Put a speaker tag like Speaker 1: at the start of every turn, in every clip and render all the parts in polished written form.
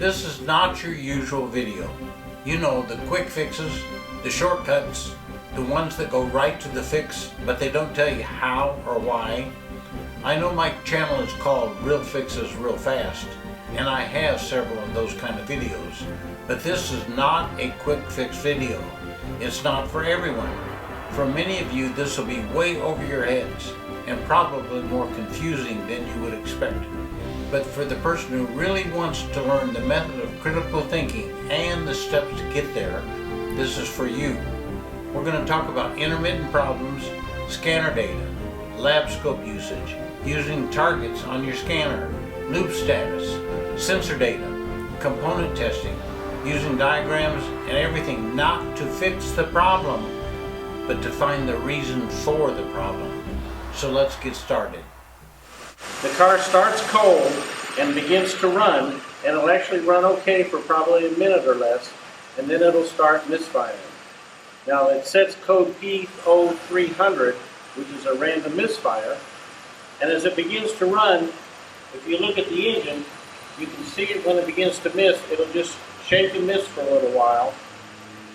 Speaker 1: This is not your usual video. You know, the quick fixes, the shortcuts, the ones that go right to the fix, but they don't tell you how or why. I know my channel is called Real Fixes Real Fast, and I have several of those kind of videos, but this is not a quick fix video. It's not for everyone. For many of you, this will be way over your heads and probably more confusing than you would expect. But for the person who really wants to learn the method of critical thinking and the steps to get there, this is for you. We're going to talk about intermittent problems, scanner data, lab scope usage, using targets on your scanner, loop status, sensor data, component testing, using diagrams and everything not to fix the problem, but to find the reason for the problem. So let's get started.
Speaker 2: The car starts cold and begins to run, and it'll actually run okay for probably a minute or less, and then it'll start misfiring. Now it sets code P0300, which is a random misfire, and as it begins to run, if you look at the engine, you can see it when it begins to miss. It'll just shake and miss for a little while,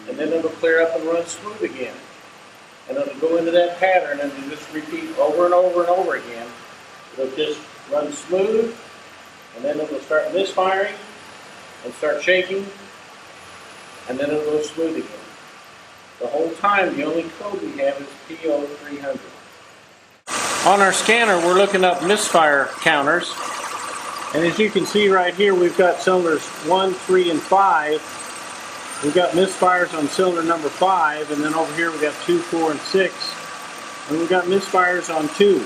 Speaker 2: and then it'll clear up and run smooth again. And it'll go into that pattern and it'll just repeat over and over and over again. It'll just run smooth, and then it'll start misfiring and start shaking, and then it'll go smooth again. The whole time, the only code we have is P0300. On our scanner, we're looking up misfire counters, and as you can see right here, we've got cylinders 1, 3, and 5. We've got misfires on cylinder number 5, and then over here we've got 2, 4, and 6, and we've got misfires on 2.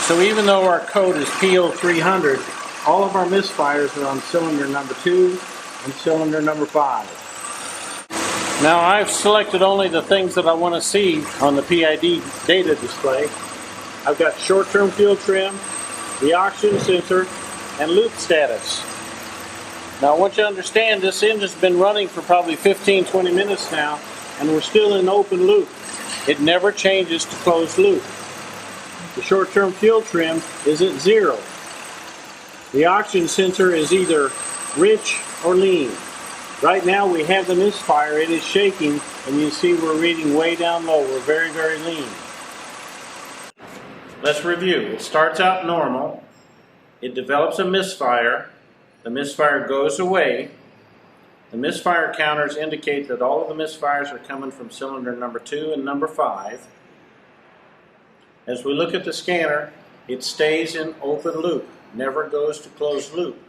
Speaker 2: So even though our code is P0300, all of our misfires are on cylinder number 2 and cylinder number 5. Now I've selected only the things that I want to see on the PID data display. I've got short-term fuel trim, the oxygen sensor, and loop status. Now I want you to understand this engine's been running for probably 15-20 minutes now, and we're still in open loop. It never changes to closed loop. The short-term fuel trim is at 0. The oxygen sensor is either rich or lean. Right now we have the misfire. It is shaking, and you see we're reading way down low. We're very, very lean. Let's review. It starts out normal. It develops a misfire. The misfire goes away. The misfire counters indicate that all of the misfires are coming from cylinder number 2 and number 5. As we look at the scanner, it stays in open loop, never goes to closed loop.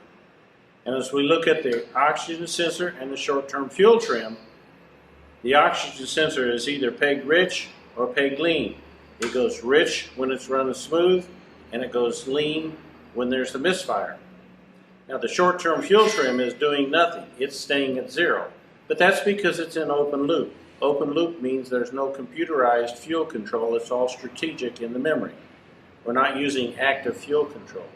Speaker 2: And as we look at the oxygen sensor and the short-term fuel trim, the oxygen sensor is either peg rich or peg lean. It goes rich when it's running smooth, and it goes lean when there's the misfire. Now the short-term fuel trim is doing nothing. It's staying at 0. But that's because it's in open loop. Open loop means there's no computerized fuel control. It's all strategic in the memory. We're not using active fuel control.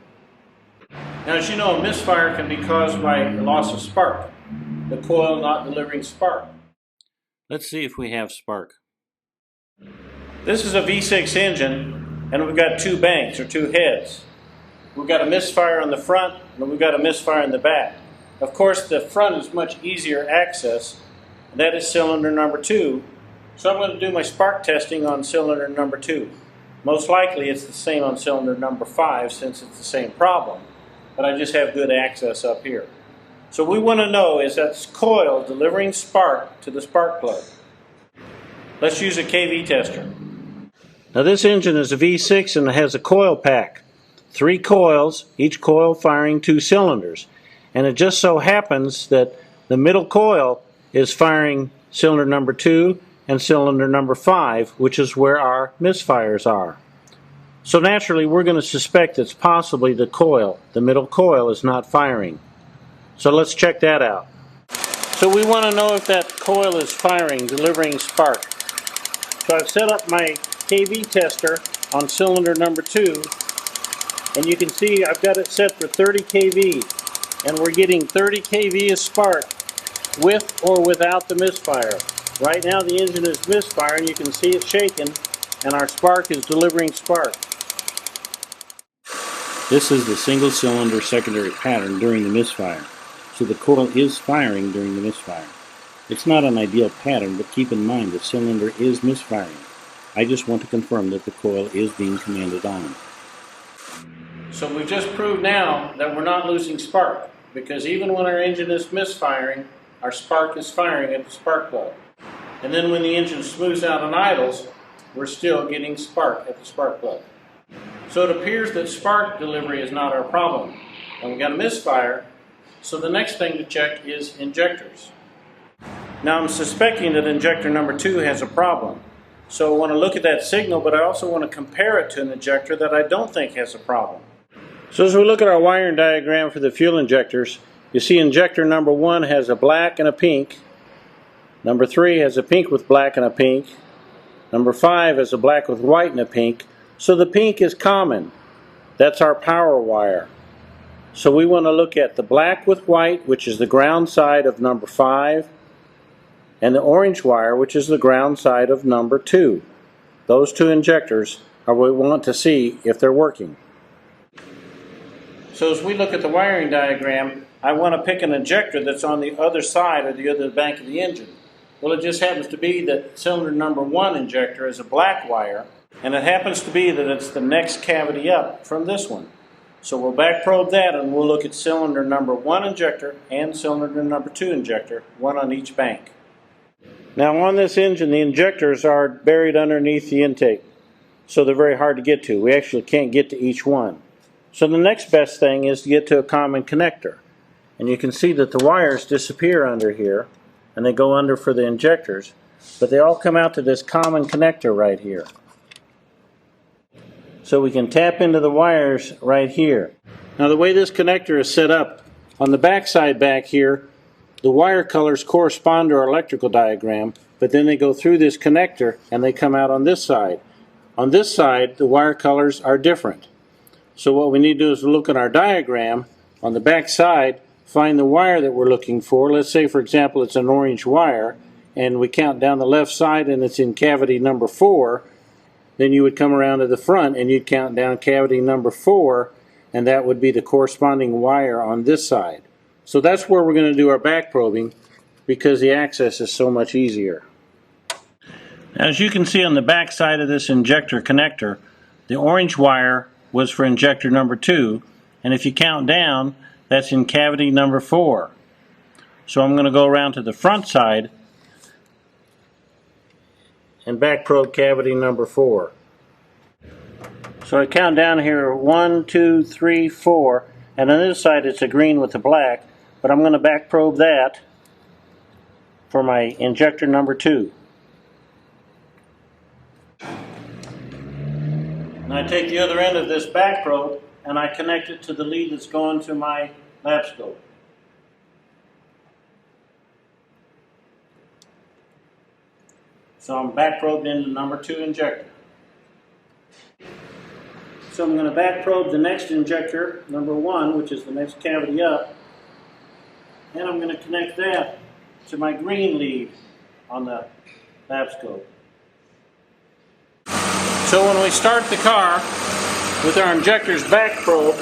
Speaker 2: Now, as you know, a misfire can be caused by loss of spark, the coil not delivering spark. Let's see if we have spark. This is a V6 engine, and we've got 2 banks, or 2 heads. We've got a misfire on the front, and we've got a misfire in the back. Of course, the front is much easier access. That is cylinder number 2. So I'm going to do my spark testing on cylinder number 2. Most likely it's the same on cylinder number 5 since it's the same problem. But I just have good access up here. So we want to know, is that coil delivering spark to the spark plug? Let's use a kV tester. Now this engine is a V6 and it has a coil pack. 3 coils, each coil firing 2 cylinders. And it just so happens that the middle coil is firing cylinder number 2 and cylinder number 5, which is where our misfires are. So naturally we're going to suspect it's possibly the coil. The middle coil is not firing. So let's check that out. So we want to know if that coil is firing, delivering spark. So I've set up my kV tester on cylinder number 2, and you can see I've got it set for 30 kV, and we're getting 30 kV of spark with or without the misfire. Right now the engine is misfiring, you can see it shaking, and our spark is delivering spark. This is the single cylinder secondary pattern during the misfire, so the coil is firing during the misfire. It's not an ideal pattern, but keep in mind the cylinder is misfiring. I just want to confirm that the coil is being commanded on. So we just proved now that we're not losing spark, because even when our engine is misfiring, our spark is firing at the spark plug. And then when the engine smooths out and idles, we're still getting spark at the spark plug. So it appears that spark delivery is not our problem. And we got a misfire, so the next thing to check is injectors. Now I'm suspecting that injector number 2 has a problem. So I want to look at that signal, but I also want to compare it to an injector that I don't think has a problem. So as we look at our wiring diagram for the fuel injectors, you see injector number 1 has a black and a pink. Number 3 has a pink with black and a pink. Number 5 has a black with white and a pink. So the pink is common. That's our power wire. So we want to look at the black with white, which is the ground side of number 5, and the orange wire, which is the ground side of number 2. Those two injectors are what we want to see if they're working. So as we look at the wiring diagram, I want to pick an injector that's on the other side or the other bank of the engine. Well, it just happens to be that cylinder number 1 injector is a black wire, and it happens to be that it's the next cavity up from this one. So we'll back probe that and we'll look at cylinder number 1 injector and cylinder number 2 injector, one on each bank. Now on this engine, the injectors are buried underneath the intake, so they're very hard to get to. We actually can't get to each one. So the next best thing is to get to a common connector. And you can see that the wires disappear under here, and they go under for the injectors, but they all come out to this common connector right here. So we can tap into the wires right here. Now the way this connector is set up, on the back side back here, the wire colors correspond to our electrical diagram, but then they go through this connector and they come out on this side. On this side, the wire colors are different. So what we need to do is look at our diagram. On the back side, find the wire that we're looking for. Let's say, for example, it's an orange wire, and we count down the left side and it's in cavity number 4. Then you would come around to the front and you'd count down cavity number 4, and that would be the corresponding wire on this side. So that's where we're going to do our back probing, because the access is so much easier. As you can see on the back side of this injector connector, the orange wire was for injector number 2, and if you count down, that's in cavity number 4. So I'm going to go around to the front side and back probe cavity number 4. So I count down here 1, 2, 3, 4, and on this side it's a green with a black, but I'm going to back probe that for my injector number 2. And I take the other end of this back probe and I connect it to the lead that's going to my lab scope. So I'm back probed into number 2 injector. So I'm going to back probe the next injector, number 1, which is the next cavity up, and I'm going to connect that to my green lead on the lab scope. So when we start the car with our injectors back probe,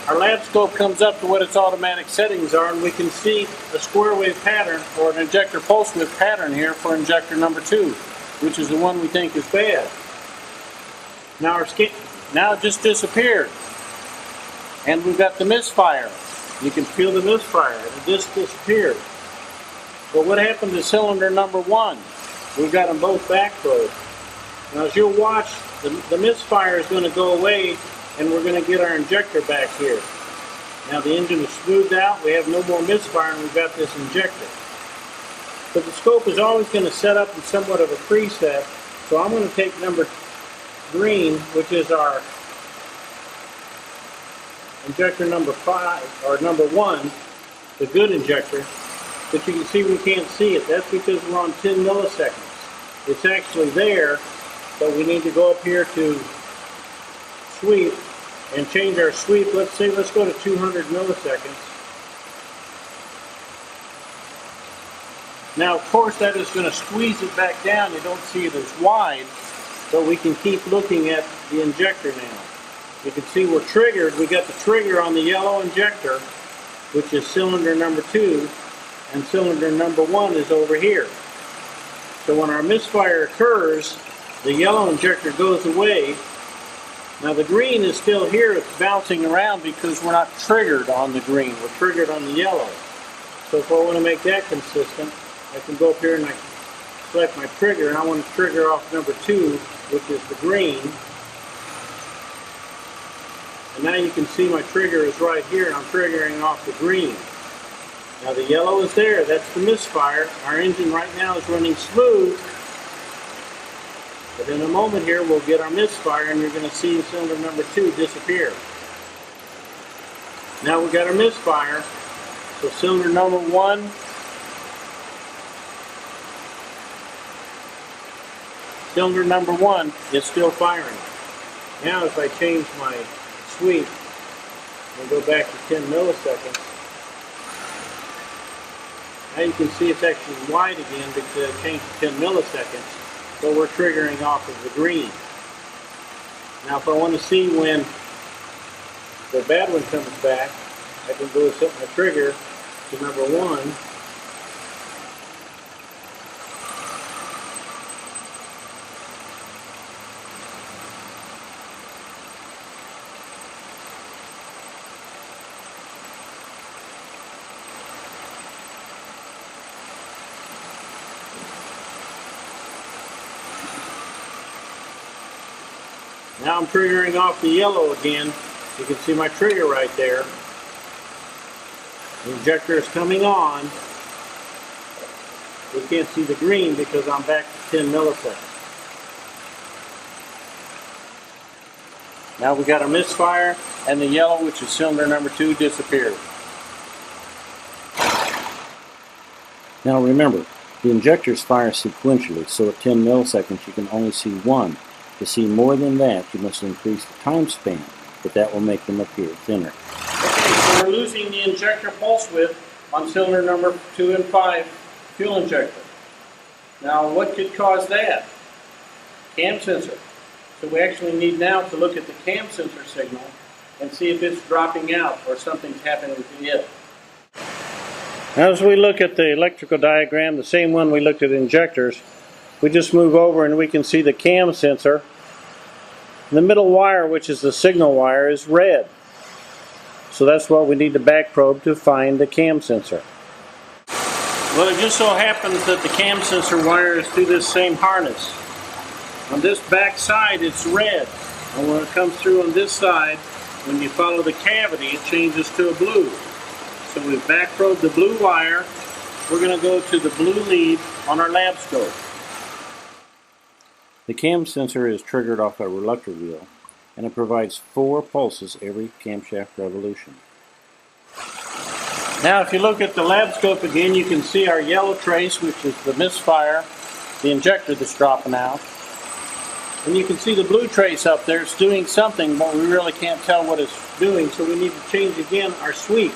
Speaker 2: our lab scope comes up to what its automatic settings are, and we can see a square wave pattern or an injector pulse width pattern here for injector number 2, which is the one we think is bad. Now it just disappeared, and we've got the misfire. You can feel the misfire. It just disappeared. But what happened to cylinder number 1? We've got them both back probed. Now as you'll watch, the misfire is going to go away, and we're going to get our injector back here. Now the engine is smoothed out, we have no more misfire, and we've got this injector. But the scope is always going to set up in somewhat of a preset, so I'm going to take number green, which is our injector number 5, or number 1, the good injector, but you can see we can't see it. That's because we're on 10 milliseconds. It's actually there, but we need to go up here to sweep and change our sweep. Let's go to 200 milliseconds. Now, of course, that is going to squeeze it back down. You don't see it as wide, but we can keep looking at the injector now. you can see we're triggered. We got the trigger on the yellow injector, which is cylinder number 2, and cylinder number 1 is over here. So when our misfire occurs, the yellow injector goes away. Now the green is still here, it's bouncing around because we're not triggered on the green, we're triggered on the yellow. So if I want to make that consistent, I can go up here and I select my trigger, and I want to trigger off number 2, which is the green. And now you can see my trigger is right here, and I'm triggering off the green. Now the yellow is there, that's the misfire. Our engine right now is running smooth. But in a moment here, we'll get our misfire, and you're going to see cylinder number 2 disappear. Now we've got our misfire. So cylinder number 1, cylinder number 1 is still firing. Now if I change my sweep and go back to 10 milliseconds, now you can see it's actually white again because I changed to 10 milliseconds. So we're triggering off of the green. Now if I want to see when the bad one comes back, I can go and set my trigger to number 1. Now I'm triggering off the yellow again. You can see my trigger right there. The injector is coming on. We can't see the green because I'm back to 10 milliseconds. Now we got our misfire, and the yellow, which is cylinder number 2, disappeared.
Speaker 3: Now remember, the injectors fire sequentially, so at 10 milliseconds you can only see one. To see more than that, you must increase the time span, but that will make them appear thinner.
Speaker 2: Okay, so we're losing the injector pulse width on cylinder number 2 and 5 fuel injector. Now what could cause that? Cam sensor. So we actually need now to look at the cam sensor signal and see if it's dropping out or something's happening with it. As we look at the electrical diagram, the same one we looked at injectors, we just move over and we can see the cam sensor. The middle wire, which is the signal wire, is red. So that's what we need to back probe to find the cam sensor. Well, it just so happens that the cam sensor wire is through this same harness. On this back side, it's red. And when it comes through on this side, when you follow the cavity, it changes to a blue. So we've back probed the blue wire. We're going to go to the blue lead on our lab scope.
Speaker 3: The cam sensor is triggered off a reluctor wheel, and it provides 4 pulses every camshaft revolution.
Speaker 2: Now if you look at the lab scope again, you can see our yellow trace, which is the misfire, the injector that's dropping out. And you can see the blue trace up there. It's doing something, but we really can't tell what it's doing, so we need to change again our sweep.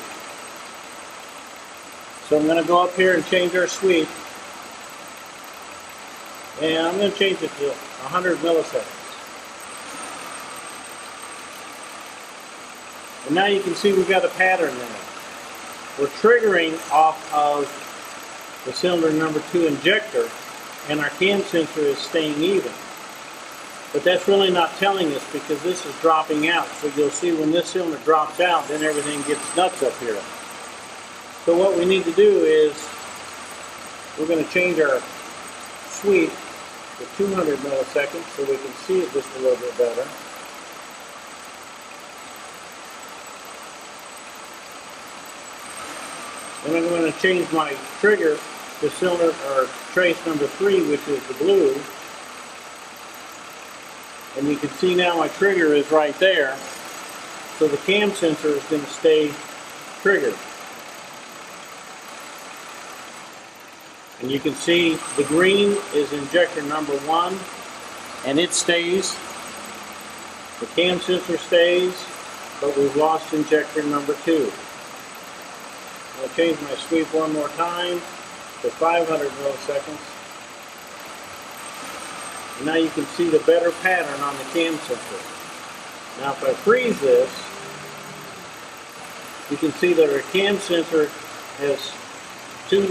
Speaker 2: So I'm going to go up here and change our sweep. And I'm going to change it to 100 milliseconds. And now you can see we've got a pattern there. We're triggering off of the cylinder number 2 injector, and our cam sensor is staying even. But that's really not telling us because this is dropping out. So you'll see when this cylinder drops out, then everything gets nuts up here. So what we need to do is we're going to change our sweep to 200 milliseconds so we can see it just a little bit better. Then I'm going to change my trigger to cylinder or trace number 3, which is the blue. And you can see now my trigger is right there. So the cam sensor is going to stay triggered. And you can see the green is injector number 1, and it stays. The cam sensor stays, but we've lost injector number 2. I'll change my sweep one more time to 500 milliseconds. And now you can see the better pattern on the cam sensor. Now if I freeze this, you can see that our cam sensor has two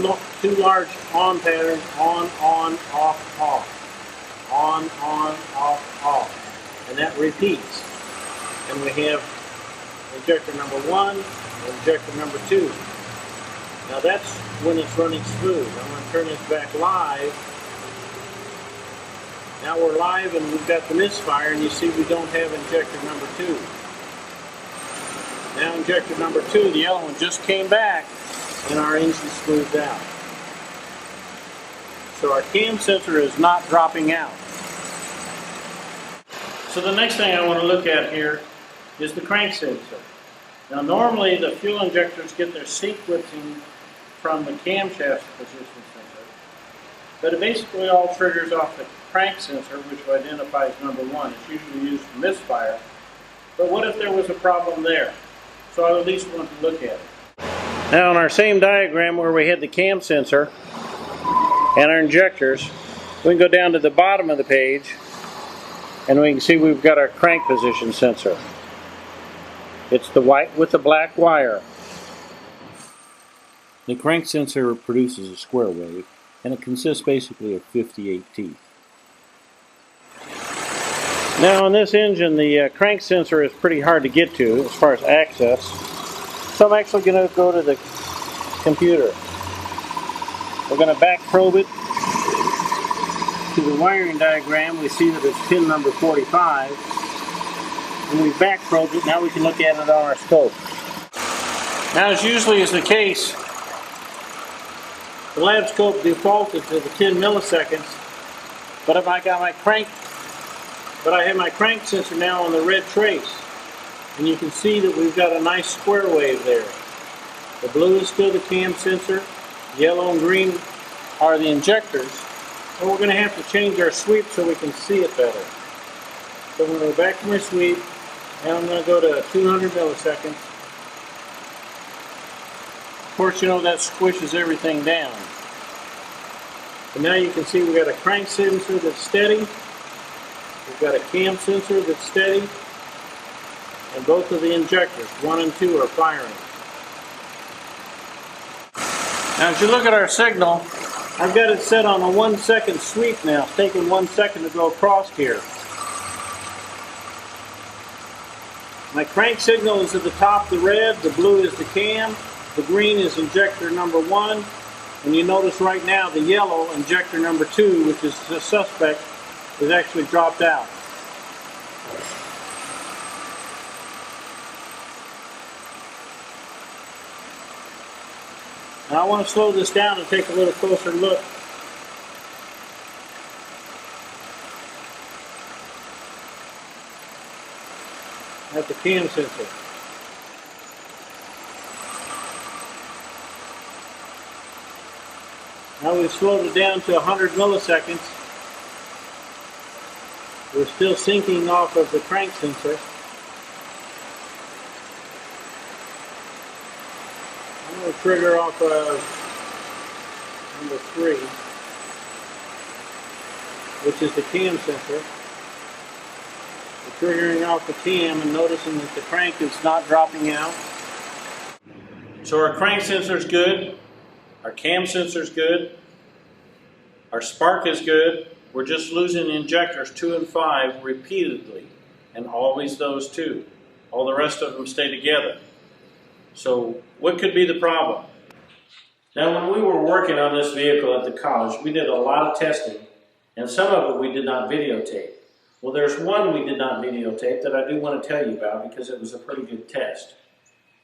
Speaker 2: large on patterns, on, off, off. On, off, off. And that repeats. And we have injector number 1 and injector number 2. Now that's when it's running smooth. I'm going to turn this back live. Now we're live and we've got the misfire, and you see we don't have injector number 2. Now injector number 2, the yellow one, just came back and our engine smoothed out. So our cam sensor is not dropping out. So the next thing I want to look at here is the crank sensor. Now normally the fuel injectors get their sequencing from the camshaft position sensor, but it basically all triggers off the crank sensor, which identifies number 1. It's usually used for misfire, but what if there was a problem there? So I at least want to look at it. Now on our same diagram where we had the cam sensor and our injectors, we can go down to the bottom of the page and we can see we've got our crank position sensor. It's the white with the black wire.
Speaker 3: The crank sensor produces a square wave, and it consists basically of 58 teeth.
Speaker 2: Now on this engine, the crank sensor is pretty hard to get to as far as access, so I'm actually going to go to the computer. We're going to back probe it to the wiring diagram. We see that it's pin number 45, and we back probed it. Now we can look at it on our scope. Now, as usually is the case, the lab scope defaulted to the 10 milliseconds, but if I got my crank, I have my crank sensor now on the red trace, and you can see that we've got a nice square wave there. The blue is still the cam sensor, yellow and green are the injectors, and we're going to have to change our sweep so we can see it better. So I'm going to go back to my sweep, and I'm going to go to 200 milliseconds. Of course, you know that squishes everything down. But now you can see we've got a crank sensor that's steady, we've got a cam sensor that's steady, and both of the injectors, 1 and 2, are firing. Now as you look at our signal, I've got it set on a 1 second sweep now. It's taking 1 second to go across here. My crank signal is at the top, the red, the blue is the cam, the green is injector number 1, and you notice right now the yellow, injector number 2, which is the suspect, is actually dropped out. Now I want to slow this down and take a little closer look. At the cam sensor. Now we've slowed it down to 100 milliseconds. We're still syncing off of the crank sensor. I'm going to trigger off of number 3, which is the cam sensor. We're triggering off the cam and noticing that the crank is not dropping out. So our crank sensor is good, our cam sensor is good, our spark is good. We're just losing injectors 2 and 5 repeatedly, and always those 2. All the rest of them stay together. So what could be the problem? Now when we were working on this vehicle at the college, we did a lot of testing, and some of it we did not videotape. Well, there's one we did not videotape that I do want to tell you about because it was a pretty good test.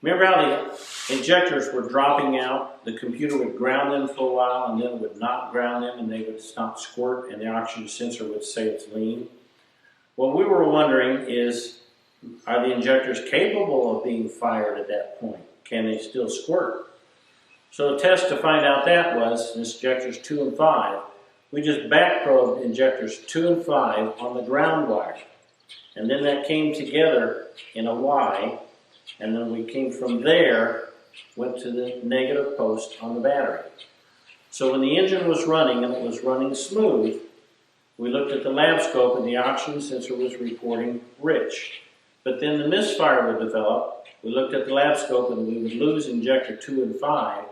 Speaker 2: Remember how the injectors were dropping out? The computer would ground them for a while and then would not ground them and they would stop squirt and the oxygen sensor would say it's lean. What we were wondering is, are the injectors capable of being fired at that point? Can they still squirt? So the test to find out that was injectors 2 and 5. We just back probed injectors 2 and 5 on the ground wire. And then that came together in a Y. And then we came from there, went to the negative post on the battery. So when the engine was running and it was running smooth, we looked at the lab scope and the oxygen sensor was reporting rich. But then the misfire would develop. We looked at the lab scope and we would lose injector 2 and 5.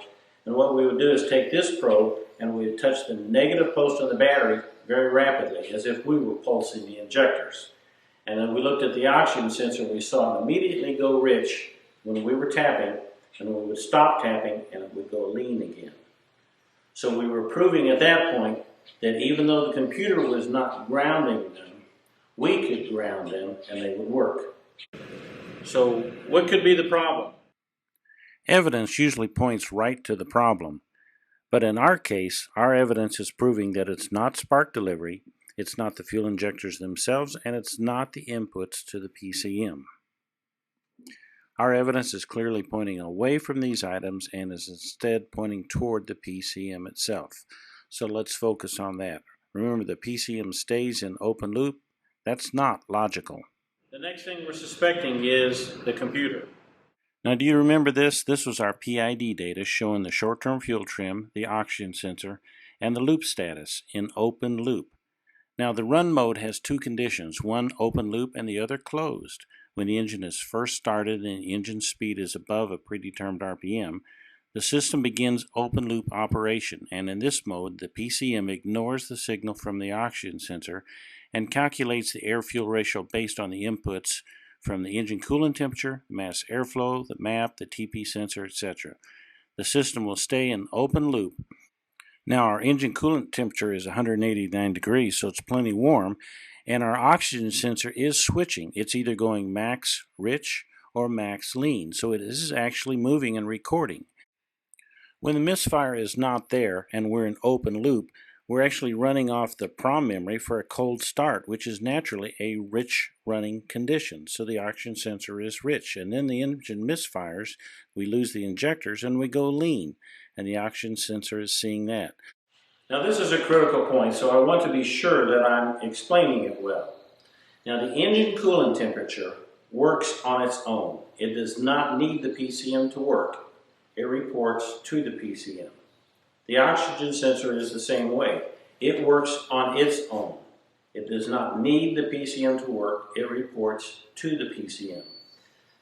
Speaker 2: And what we would do is take this probe and we would touch the negative post on the battery very rapidly, as if we were pulsing the injectors. And then we looked at the oxygen sensor and we saw it immediately go rich when we were tapping, and we would stop tapping and it would go lean again. So we were proving at that point that even though the computer was not grounding them, we could ground them and they would work. So what could be the problem?
Speaker 3: Evidence usually points right to the problem. But in our case, our evidence is proving that it's not spark delivery, it's not the fuel injectors themselves, and it's not the inputs to the PCM. Our evidence is clearly pointing away from these items and is instead pointing toward the PCM itself. So let's focus on that. Remember, the PCM stays in open loop. That's not logical.
Speaker 2: The next thing we're suspecting is the computer.
Speaker 3: Now, do you remember this? This was our PID data showing the short-term fuel trim, the oxygen sensor, and the loop status in open loop. Now, the run mode has two conditions, one open loop and the other closed. When the engine is first started and the engine speed is above a predetermined RPM, the system begins open loop operation, and in this mode, the PCM ignores the signal from the oxygen sensor and calculates the air-fuel ratio based on the inputs from the engine coolant temperature, mass airflow, the map, the TP sensor, etc. The system will stay in open loop. Now, our engine coolant temperature is 189 degrees, so it's plenty warm, and our oxygen sensor is switching. It's either going max rich or max lean, so it is actually moving and recording. When the misfire is not there and we're in open loop, we're actually running off the PROM memory for a cold start, which is naturally a rich running condition. So the oxygen sensor is rich, and then the engine misfires, we lose the injectors, and we go lean, and the oxygen sensor is seeing that.
Speaker 2: Now this is a critical point, so I want to be sure that I'm explaining it well. Now the engine coolant temperature works on its own. It does not need the PCM to work. It reports to the PCM. The oxygen sensor is the same way. It works on its own. It does not need the PCM to work. It reports to the PCM.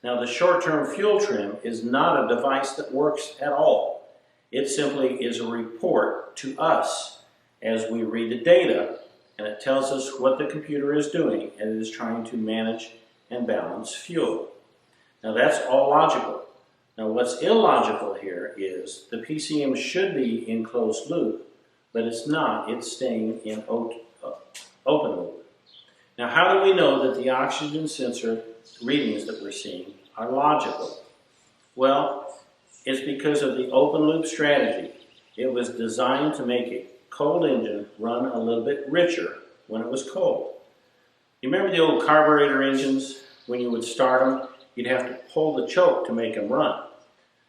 Speaker 2: Now the short-term fuel trim is not a device that works at all. It simply is a report to us as we read the data, and it tells us what the computer is doing, and it is trying to manage and balance fuel. Now that's all logical. Now what's illogical here is the PCM should be in closed loop, but it's not. It's staying in open loop. Now how do we know that the oxygen sensor readings that we're seeing are logical? Well, it's because of the open loop strategy. It was designed to make a cold engine run a little bit richer when it was cold. You remember the old carburetor engines? When you would start them, you'd have to pull the choke to make them run.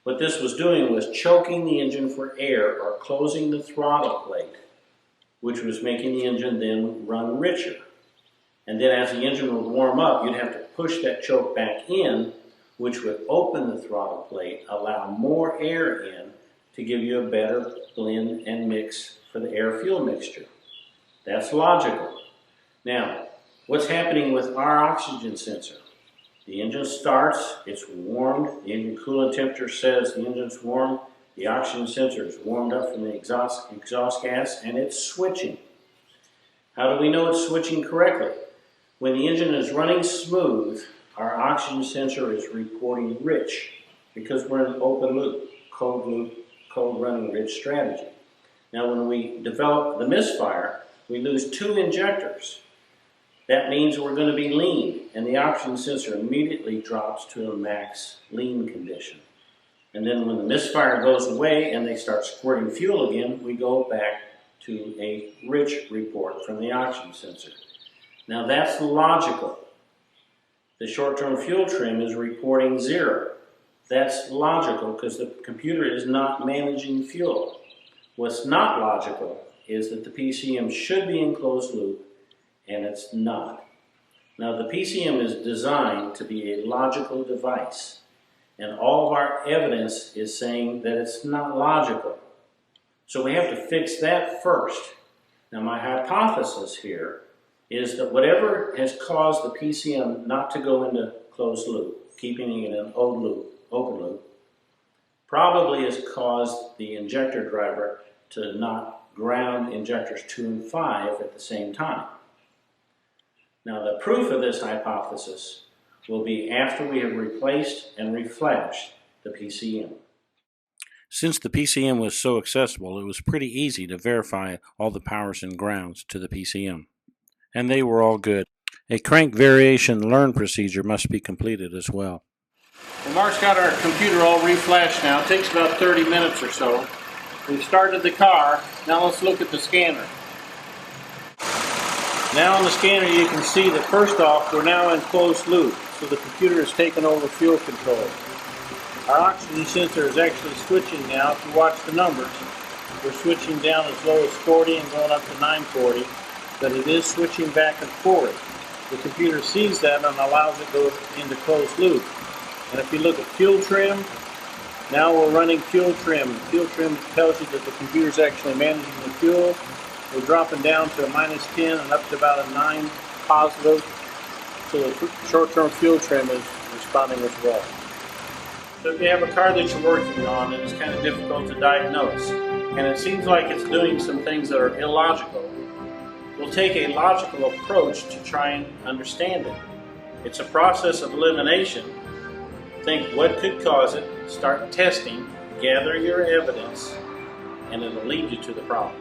Speaker 2: What this was doing was choking the engine for air or closing the throttle plate, which was making the engine then run richer. And then as the engine would warm up, you'd have to push that choke back in, which would open the throttle plate, allow more air in to give you a better blend and mix for the air-fuel mixture. That's logical. Now, what's happening with our oxygen sensor? The engine starts, it's warmed, the engine coolant temperature says the engine's warm, the oxygen sensor is warmed up from the exhaust gas, and it's switching. How do we know it's switching correctly? When the engine is running smooth, our oxygen sensor is reporting rich because we're in open loop, cold running rich strategy. Now when we develop the misfire, we lose 2 injectors. That means we're going to be lean, and the oxygen sensor immediately drops to a max lean condition. And then when the misfire goes away and they start squirting fuel again, we go back to a rich report from the oxygen sensor. Now that's logical. The short-term fuel trim is reporting 0. That's logical because the computer is not managing fuel. What's not logical is that the PCM should be in closed loop, and it's not. Now the PCM is designed to be a logical device, and all of our evidence is saying that it's not logical. So we have to fix that first. Now my hypothesis here is that whatever has caused the PCM not to go into closed loop, keeping it in open loop, probably has caused the injector driver to not ground injectors 2 and 5 at the same time. Now the proof of this hypothesis will be after we have replaced and reflashed the PCM.
Speaker 3: Since the PCM was so accessible, it was pretty easy to verify all the powers and grounds to the PCM. And they were all good. A crank variation learn procedure must be completed as well.
Speaker 2: Well, Mark's got our computer all reflashed now. It takes about 30 minutes or so. We've started the car. Now let's look at the scanner. Now on the scanner you can see that first off we're now in closed loop, so the computer has taken over fuel control. Our oxygen sensor is actually switching now. If you watch the numbers, we're switching down as low as 40 and going up to 940, but it is switching back and forth. The computer sees that and allows it to go into closed loop. And if you look at fuel trim, now we're running fuel trim. Fuel trim tells you that the computer is actually managing the fuel. We're dropping down to a -10 and up to about a 9 positive. So the short-term fuel trim is responding as well. So if you have a car that you're working on and it's kind of difficult to diagnose, and it seems like it's doing some things that are illogical, we'll take a logical approach to try and understand it. It's a process of elimination. Think what could cause it, start testing, gather your evidence, and it'll lead you to the problem.